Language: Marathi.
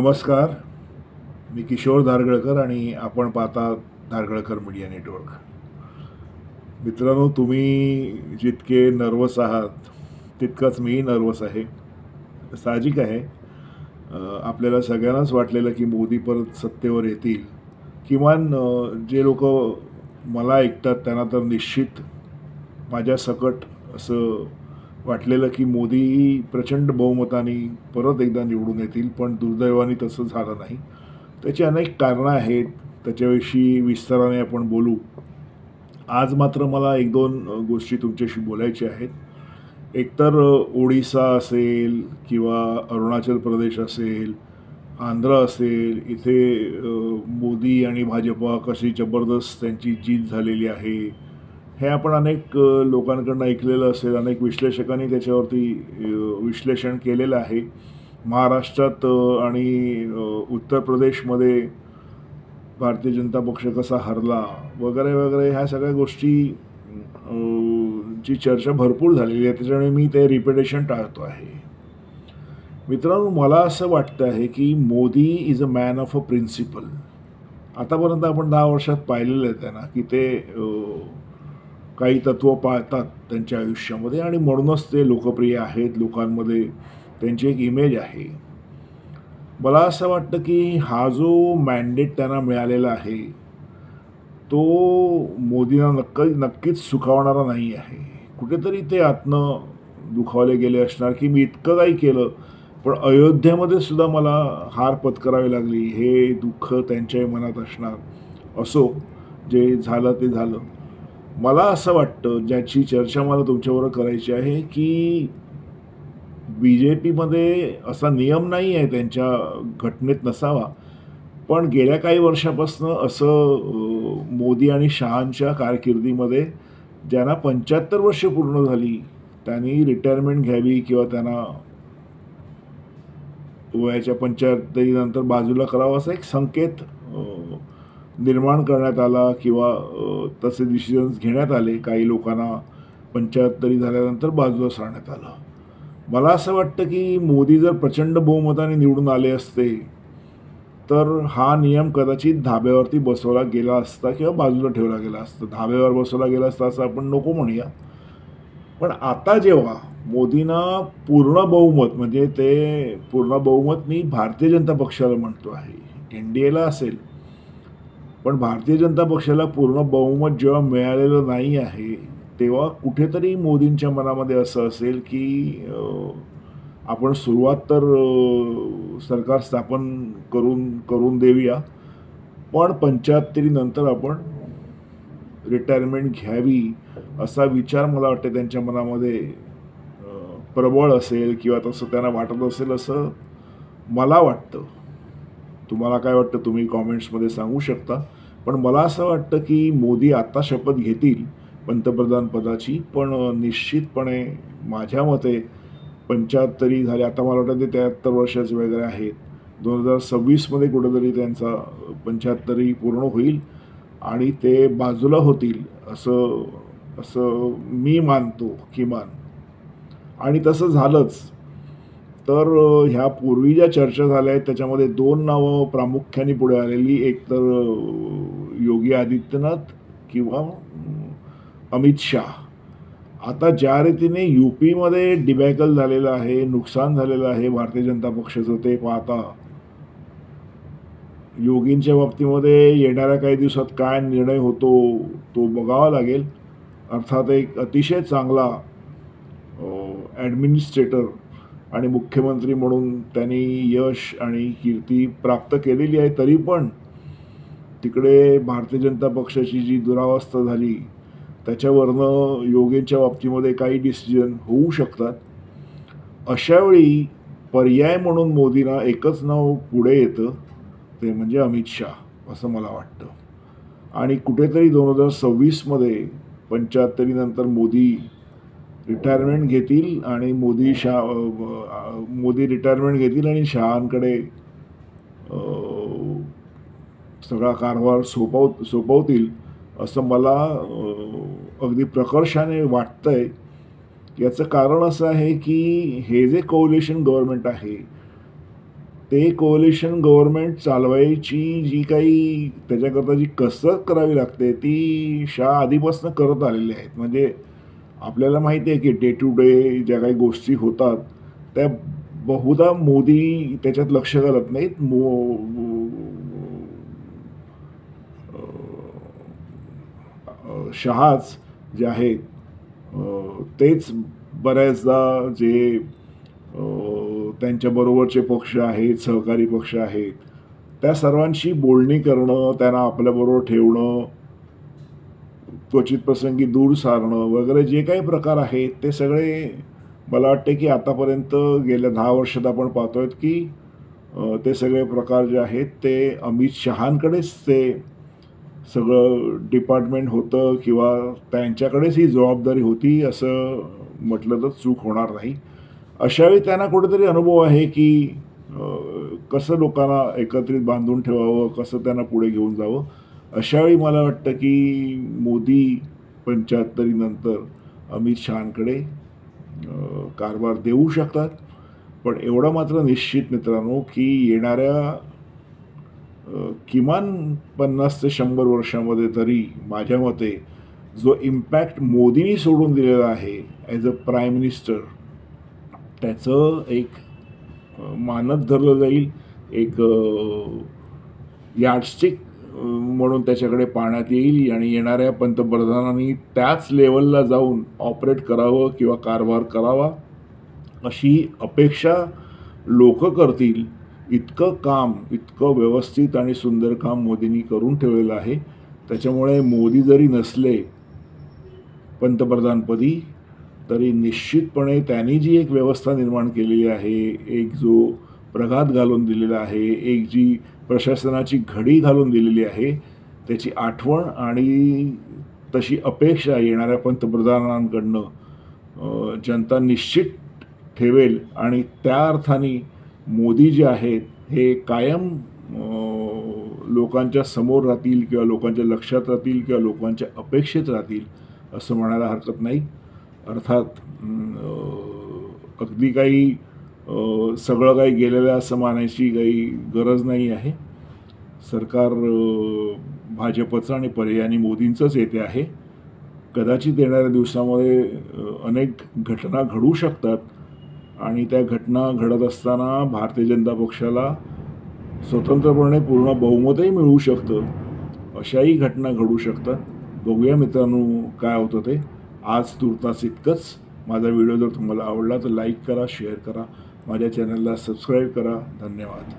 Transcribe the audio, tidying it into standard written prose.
नमस्कार. मी किशोर धारगळकर आणि आपण पाहता धारगळकर मीडिया नेटवर्क. मित्रांनो, तुम्ही जितके नर्वस आहात तितकाच मीही नर्वस आहे. साहजिक आहे. आपल्याला सगळ्यांनाच वाटलेलं की मोदी परत सत्तेवर येतील. किमान जे लोक मला ऐकतात त्यांना तर निश्चित माझ्या सकट असं वाटलेलं की मोदी प्रचंड बहुमताने परत एकदा निवडून येतील, पण दुर्दैवाने तसं झालं नाही. त्याची अनेक कारणं आहेत. त्याच्याविषयी विस्ताराने आपण बोलू. आज मात्र मला एक दोन गोष्टी तुमच्याशी बोलायच्या आहेत. एकतर ओडिसा असेल किंवा अरुणाचल प्रदेश असेल, आंध्र असेल, इथे मोदी आणि भाजपा कशी जबरदस्त त्यांची जीत झालेली आहे, हे आपण अनेक लोकांकडून ऐकलेलं असेल. अनेक विश्लेषकांनी त्याच्यावरती विश्लेषण केलेलं आहे. महाराष्ट्रात आणि उत्तर प्रदेशमध्ये भारतीय जनता पक्ष कसा हरला वगैरे वगैरे, ह्या सगळ्या गोष्टी ची चर्चा भरपूर झालेली आहे. त्याच्यामुळे मी ते रिपिटेशन टाळतो आहे. मित्रांनो, मला असं वाटतं आहे की Modi is a man of a principle. आतापर्यंत आपण 10 वर्षात पाहिलेलं आहे त्यांना की ते काही तत्त्व पाळतात त्यांच्या आयुष्यामध्ये आणि म्हणूनच ते लोकप्रिय आहेत. लोकांमध्ये त्यांची एक इमेज आहे. मला असं वाटतं की हा जो मॅन्डेट त्यांना मिळालेला आहे तो मोदींना नक्कीच सुखावणारा नाही आहे. कुठेतरी ते आतनं दुखावले गेले असणार की मी इतकं काही केलं पण अयोध्येमध्ये सुद्धा मला हार पत्करावी लागली, हे दुःख त्यांच्याही मनात असणार. असो, जे झालं ते झालं. मला असं वाटतं, ज्याची चर्चा मला तुमच्याबरोबर करायची आहे, की BJPमध्ये असा नियम नाही आहे, त्यांच्या घटनेत नसावा, पण गेल्या काही वर्षापासून असं मोदी आणि शहांच्या कारकिर्दीमध्ये ज्यांना 75 वर्ष पूर्ण झाली त्यांनी रिटायरमेंट घ्यावी किंवा त्यांना वयाच्या 75नंतर बाजूला करावं असा एक संकेत निर्माण करण्यात आला किंवा तसे डिसिजन्स घेण्यात आले. काही लोकांना 75 झाल्यानंतर बाजूला सारण्यात आलं. मला असं वाटतं की मोदी जर प्रचंड बहुमताने निवडून आले असते तर हा नियम कदाचित धाब्यावरती बसवला गेला असता किंवा बाजूला ठेवला गेला असता. धाब्यावर बसवला गेला असता असं आपण नको म्हणूया. पण आता जेव्हा मोदींना पूर्ण बहुमत, म्हणजे ते पूर्ण बहुमत मी भारतीय जनता पक्षाला म्हणतो आहे, NDAला असेल, पण भारतीय जनता पक्षाला पूर्ण बहुमत जेव्हा मिळालेलं नाही आहे तेव्हा कुठेतरी मोदींच्या मनामध्ये असं असेल की आपण सुरुवात तर सरकार स्थापन करून देऊया, पण 75 नंतर आपण रिटायरमेंट घ्यावी असा विचार मला वाटतं त्यांच्या मनामध्ये प्रबळ असेल किंवा तसं त्यांना वाटत असेल असं मला वाटतं. तुम्हाला काय वाटतं तुम्ही कॉमेंट्समध्ये सांगू शकता. पण मला असं वाटतं की मोदी आता शपथ घेतील पंतप्रधान पदाची, पण निश्चितपणे माझ्या मते 75 झाले, आता मला वाटतं ते 73 वर्षाचे वगैरे आहेत. 2026मध्ये कुठेतरी त्यांचा 75 पूर्ण होईल आणि ते बाजूला होतील असं मी मानतो किमान. आणि तसं झालंच तर ह्या पूर्वी ज्या चर्चा झाल्या आहेत त्याच्यामध्ये 2 नावं प्रामुख्याने पुढे आलेली, एक तर योगी आदित्यनाथ किंवा अमित शाह. आता ज्या रीतीने UPमध्ये डिबॅकल झालेलं आहे, नुकसान झालेलं आहे भारतीय जनता पक्षाचं, ते पाहता योगींच्या बाबतीमध्ये येणाऱ्या काही दिवसात काय निर्णय होतो तो बघावा लागेल. अर्थात एक अतिशय चांगला ॲडमिनिस्ट्रेटर आणि मुख्यमंत्री म्हणून त्यांनी यश आणि कीर्ती प्राप्त केलेली आहे. तरी पण तिकडे भारतीय जनता पक्षाची जी दुरावस्था झाली त्याच्यावरनं योगींच्या बाबतीमध्ये काही डिसिजन होऊ शकतात. अशावेळी पर्याय म्हणून मोदींना एकच नाव पुढे येतं, ते म्हणजे अमित शाह असं मला वाटतं. आणि कुठेतरी 2026मध्ये 75 नंतर मोदी रिटायरमेंट घेतील आणि मोदी रिटायरमेंट घेतील आणि शहांकडे सगळा कारभार सोपवतील असं मला अगदी प्रकर्षाने वाटतंय. याचं कारण असं आहे की हे जे कोअलिशन गव्हर्नमेंट आहे ते कोअलिशन गव्हर्नमेंट चालवायची जी काही त्याच्याकरता जी कसरत करावी लागते ती शहा आधीपासून करत आलेले आहेत. म्हणजे आपल्याला माहिती आहे की डे टू डे ज्या काही गोष्टी होतात त्या बहुधा मोदी त्याच्यात लक्ष घालत नाहीत. शहाच जे आहेत तेच बऱ्याचदा जे त्यांच्याबरोबरचे पक्ष आहेत, सहकारी पक्ष आहेत, त्या सर्वांशी बोलणी करणं, त्यांना आपल्याबरोबर ठेवणं, क्वचित प्रसंगी दूर सारणं वगैरे जे काही प्रकार आहेत ते सगळे मला वाटते की आतापर्यंत गेल्या 10 वर्षात आपण पाहतोय की ते सगळे प्रकार जे आहेत ते अमित शहांकडेच ते सगळं डिपार्टमेंट होतं किंवा त्यांच्याकडेच ही जबाबदारी होती असं म्हटलं तर चूक होणार नाही. अशावेळी त्यांना कुठेतरी अनुभव आहे की कसं लोकांना एकत्रित बांधून ठेवावं, कसं त्यांना पुढे घेऊन जावं. अशावेळी मला वाटतं की मोदी 75 नंतर अमित शहांकडे कारभार देऊ शकतात. पण एवढं मात्र निश्चित मित्रांनो की येणाऱ्या किमान 50 ते 100 वर्षामध्ये तरी माझ्या मते जो इम्पॅक्ट मोदींनी सोडून दिलेला आहे ॲज अ प्राईम मिनिस्टर त्याचं एक मानद धरलं जाईल, एक यार्डस्टिक म्हणून त्याच्याकडे पाहण्यात येईल आणि येणाऱ्या पंतप्रधानांनी त्याच लेवलला जाऊन ऑपरेट करावं किंवा कारभार करावा अशी अपेक्षा लोक करतील. इतकं काम, इतकं व्यवस्थित आणि सुंदर काम मोदींनी करून ठेवलेलं आहे. त्याच्यामुळे मोदी जरी नसले पंतप्रधानपदी तरी निश्चितपणे त्यांनी जी एक व्यवस्था निर्माण केलेली आहे, एक जो प्रघात घालून दिलेला आहे, एक जी प्रशासनाची घडी घालून दिलेली आहे, त्याची आठवण आणि तशी अपेक्षा येणाऱ्या पंतप्रधानांकडनं जनता निश्चित ठेवेल आणि त्या अर्थाने मोदी जे आहेत हे कायम लोकांच्या समोर राहतील किंवा लोकांच्या लक्षात राहतील किंवा लोकांच्या अपेक्षेत राहतील असं म्हणायला हरकत नाही. अर्थात अगदी काही सगळं काही गेलेलं असं मानायची काही गरज नाही आहे. सरकार भाजपचं आणि पर्यायाने मोदींचंच येते आहे. कदाचित येणाऱ्या दिवसामध्ये अनेक घटना घडू शकतात आणि त्या घटना घडत असताना भारतीय जनता पक्षाला स्वतंत्रपणे पूर्ण बहुमतही मिळू शकतं. अशाही घटना घडू शकतात. बघूया मित्रांनो काय होतं ते. आज तुर्तास इतकंच. माझा व्हिडिओ जर तुम्हाला आवडला तर लाईक करा, शेअर करा, माझ्या चॅनलला सबस्क्राईब करा. धन्यवाद.